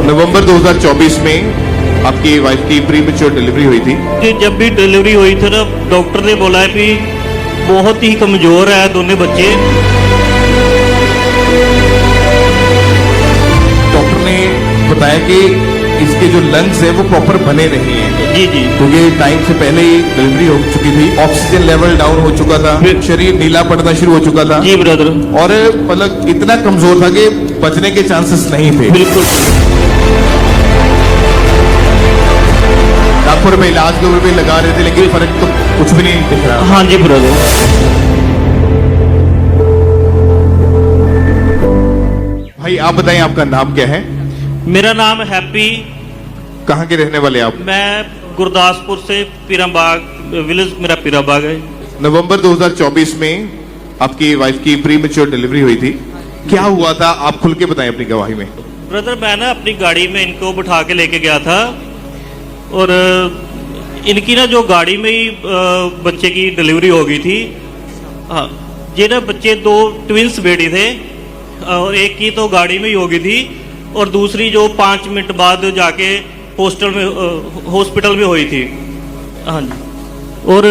नवंबर 2024 में आपकी वाइफ की प्रीमेच्योर डिलीवरी हुई थी। कि जब भी डिलीवरी हुई थी ना, डॉक्टर ने बोला है कि बहुत ही कमजोर है दोनों बच्चे। डॉक्टर ने बताया कि इसके जो लंग्स है वो प्रॉपर बने नहीं है, जी जी क्योंकि टाइम से पहले ही डिलीवरी हो चुकी थी। ऑक्सीजन लेवल डाउन हो चुका था, शरीर नीला पड़ना शुरू हो चुका था जी ब्रदर, और मतलब इतना कमजोर था कि बचने के चांसेस नहीं थे। बिल्कुल लाखों रुपए इलाज के ऊपर भी लगा रहे थे, लेकिन फर्क तो कुछ भी नहीं दिख रहा। हाँ जी ब्रदर। भाई आप बताएं, आपका नाम क्या है? मेरा नाम हैप्पी, कहाँ के रहने वाले आप? मैं गुरदासपुर से पीराबाग विलेज, मेरा पीराबाग है। नवंबर 2024 में आपकी वाइफ की प्रीमेच्योर डिलीवरी हुई थी। क्या हुआ था, आप खुल के बताएं अपनी गवाही में। ब्रदर मैं ना अपनी गाड़ी में इनको बिठा के लेके गया था और इनकी ना जो गाड़ी में ही बच्चे की डिलीवरी हो गई थी। हाँ, ये ना बच्चे दो ट्विंस बेटी थे और एक की तो गाड़ी में ही हो गई थी और दूसरी जो 5 मिनट बाद जाके हॉस्पिटल में हुई थी। हाँ जी, और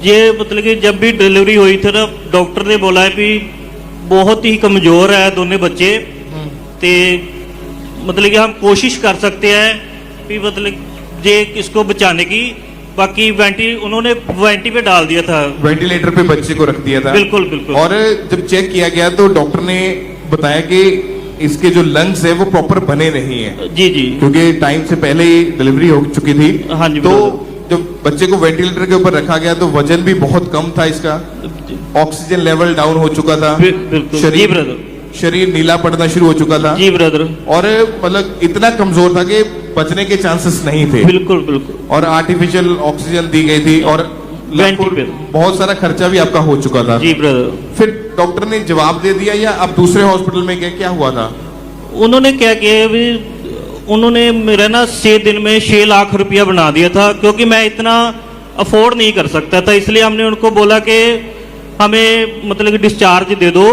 ये मतलब कि जब भी डिलीवरी हुई थी ना, डॉक्टर ने बोला है कि बहुत ही कमज़ोर है दोनों बच्चे, ते मतलब कि हम कोशिश कर सकते हैं कि मतलब ये इसको बचाने की। बाकी उन्होंने वेंटी पे डाल दिया था, वेंटिलेटर पे बच्चे को रख दिया था। बिल्कुल बिल्कुल। और जब चेक किया गया तो डॉक्टर ने बताया कि इसके जो लंग्स है वो प्रॉपर बने नहीं है, जी जी, क्योंकि टाइम से पहले ही डिलीवरी हो चुकी थी। हाँ जी, तो जब बच्चे को वेंटिलेटर के ऊपर रखा गया तो वजन भी बहुत कम था इसका, ऑक्सीजन लेवल डाउन हो चुका था, बिल्कुल जी ब्रदर, शरीर नीला पड़ना शुरू हो चुका था जी ब्रदर, और मतलब इतना कमजोर था कि बचने के चांसेस नहीं थे। बिल्कुल बिल्कुल। और आर्टिफिशियल ऑक्सीजन दी गई थी और बहुत सारा खर्चा भी आपका हो चुका था। जी ब्रदर। फिर डॉक्टर ने जवाब दे दिया या आप दूसरे हॉस्पिटल में गए, क्या हुआ था? उन्होंने क्या किया, उन्होंने मेरा ना 6 दिन में 6 लाख रुपया बना दिया था, क्योंकि मैं इतना अफोर्ड नहीं कर सकता था। इसलिए हमने उनको बोला कि हमें मतलब कि डिस्चार्ज दे दो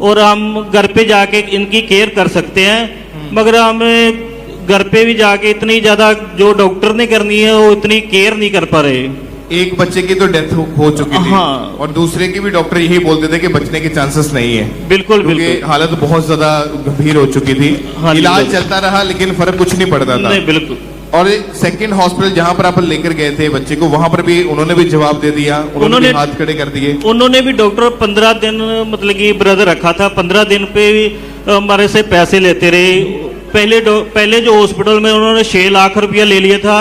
और हम घर पे जाके इनकी केयर कर सकते हैं। मगर हमें घर पे भी जाके इतनी ज्यादा जो डॉक्टर ने करनी है वो इतनी केयर नहीं कर पा रहे। एक बच्चे की तो डेथ हो चुकी थी, हाँ, और दूसरे की भी डॉक्टर यही बोलते थे कि बचने के चांसेस नहीं है। बिल्कुल बिल्कुल, हालत बहुत ज्यादा गंभीर हो चुकी थी। हाँ, इलाज चलता रहा लेकिन फर्क कुछ नहीं पड़ता था। नहीं, बिल्कुल। और सेकंड हॉस्पिटल जहां पर आप लेकर गए थे बच्चे को, वहां पर भी उन्होंने भी जवाब दे दिया, उन्होंने भी हाथ खड़े कर दिए। उन्होंने भी डॉक्टर 15 दिन मतलब कि ब्रदर रखा था, 15 दिन पे हमारे से पैसे लेते रहे। पहले जो हॉस्पिटल में उन्होंने 6 लाख रुपया ले लिया था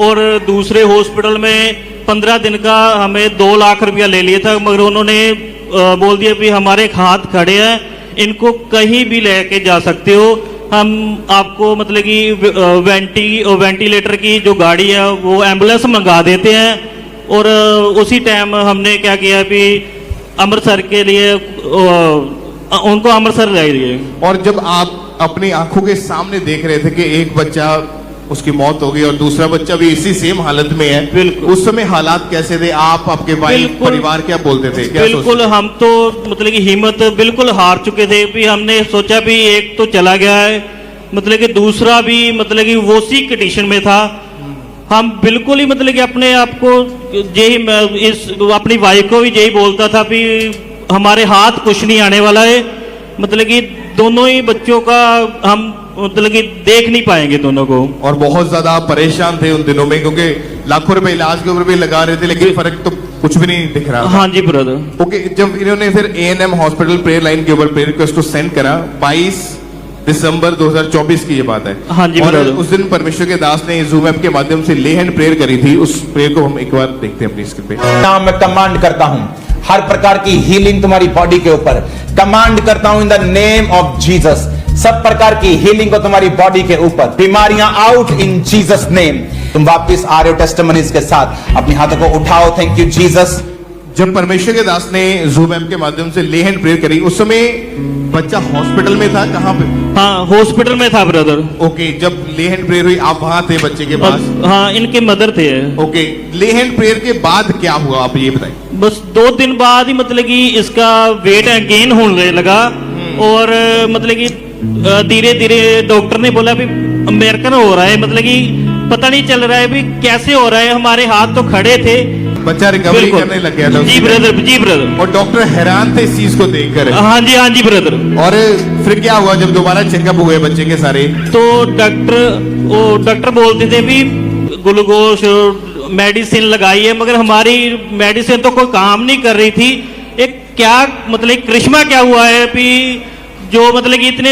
और दूसरे हॉस्पिटल में 15 दिन का हमें 2 लाख रुपया ले लिया था। मगर उन्होंने बोल दिया कि हमारे हाथ खड़े हैं, इनको कहीं भी लेके जा सकते हो, हम आपको मतलब कि वेंटिलेटर की जो गाड़ी है वो एम्बुलेंस मंगा देते हैं। और उसी टाइम हमने क्या किया कि अमृतसर के लिए उनको अमृतसर ले गए। और जब आप अपनी आंखों के सामने देख रहे थे कि एक बच्चा उसकी मौत हो गई और दूसरा बच्चा भी इसी सेम हालत में है, उस समय हालात कैसे थे? आप, आपके भाई, परिवार क्या बोलते थे? क्या बिल्कुल, हम तो मतलब कि हिम्मत बिल्कुल हार चुके थे। भी हमने सोचा भी एक तो चला गया है, मतलब कि दूसरा भी मतलब कि वो सी कंडीशन में था। हम बिल्कुल ही मतलब कि अपने आप को यही अपनी वाइफ को भी यही बोलता था भी हमारे हाथ कुछ नहीं आने वाला है, मतलब कि दोनों ही बच्चों का हम मतलब कि देख नहीं पाएंगे दोनों को। और बहुत ज्यादा परेशान थे उन दिनों में, क्योंकि लाखों रुपए इलाज के ऊपर भी लगा रहे थे, लेकिन फर्क तो कुछ भी नहीं दिख रहा। हाँ जी ब्रदर। ओके, जब इन्होंने फिर एएनएम हॉस्पिटल प्रेयर लाइन के ऊपर प्रेयर रिक्वेस्ट को सेंड करा, 22 दिसंबर 2024 की ये बात है। हाँ जी, और उस दिन परमेश्वर के दास ने जूम ऐप के माध्यम से ले हैंड प्रेयर करी थी। उस प्रेयर को हम एक बार देखते हैं अपनी स्क्रीन पे। नाम मैं कमांड करता हूं हर प्रकार की हीलिंग तुम्हारी बॉडी के ऊपर, कमांड करता हूं in the name of Jesus. सब प्रकार की हीलिंग को तुम्हारी बॉडी के ऊपर, बीमारियां आउट इन जीसस नेम। तुम वापस आ रहे हो टेस्टिमनीज के साथ, अपने हाथों को उठाओ। Thank you Jesus. जब परमेश्वर के दास ने जूम ऐप के माध्यम से ले हैंड प्रेयर करी, उस समय बच्चा हॉस्पिटल में था, कहाँ पे? हाँ, हॉस्पिटल में था ब्रदर। ओके, जब ले हैंड प्रेयर हुई आप वहां थे बच्चे के पास? हाँ, इनके मदर थे। ओके, ले हैंड प्रेयर के बाद क्या हुआ आप ये बताएं। बस 2 दिन बाद ही मतलब कि इसका वेट गेन होने लगा और मतलब कि धीरे धीरे डॉक्टर ने बोला भी अमेरिकन हो रहा है, मतलब कि पता नहीं चल रहा है भी कैसे हो रहा है। हमारे हाथ तो खड़े थे। बच्चा रिकवरी बिल्कुल। करने लग गया था जी उसमें। ब्रदर, जी ब्रदर। और डॉक्टर हैरान थे इस चीज को देखकर। हाँ जी ब्रदर। और फिर क्या हुआ जब दोबारा चेकअप हुए बच्चे के सारे? तो डॉक्टर बोलते थे भी ग्लूकोज मेडिसिन लगाई है, मगर हमारी मेडिसिन तो कोई काम नहीं कर रही थी। एक क्या मतलब करिश्मा क्या हुआ है भी जो मतलब कि इतने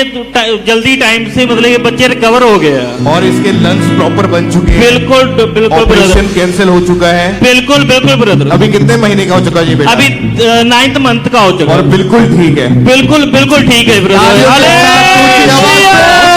जल्दी टाइम से मतलब ये बच्चे रिकवर हो गए हैं। और इसके लंग्स प्रॉपर बन चुके हैं। बिल्कुल बिल्कुल ब्रदर, ऑपरेशन कैंसिल हो चुका है। बिल्कुल बिल्कुल ब्रदर। अभी कितने महीने का हो चुका जी बेटा? अभी 9th मंथ का हो चुका और है। बिल्कुल ठीक है। बिल्कुल बिल्कुल ठीक है ब्रदर। तालियों के साथ ऊंची आवाज से।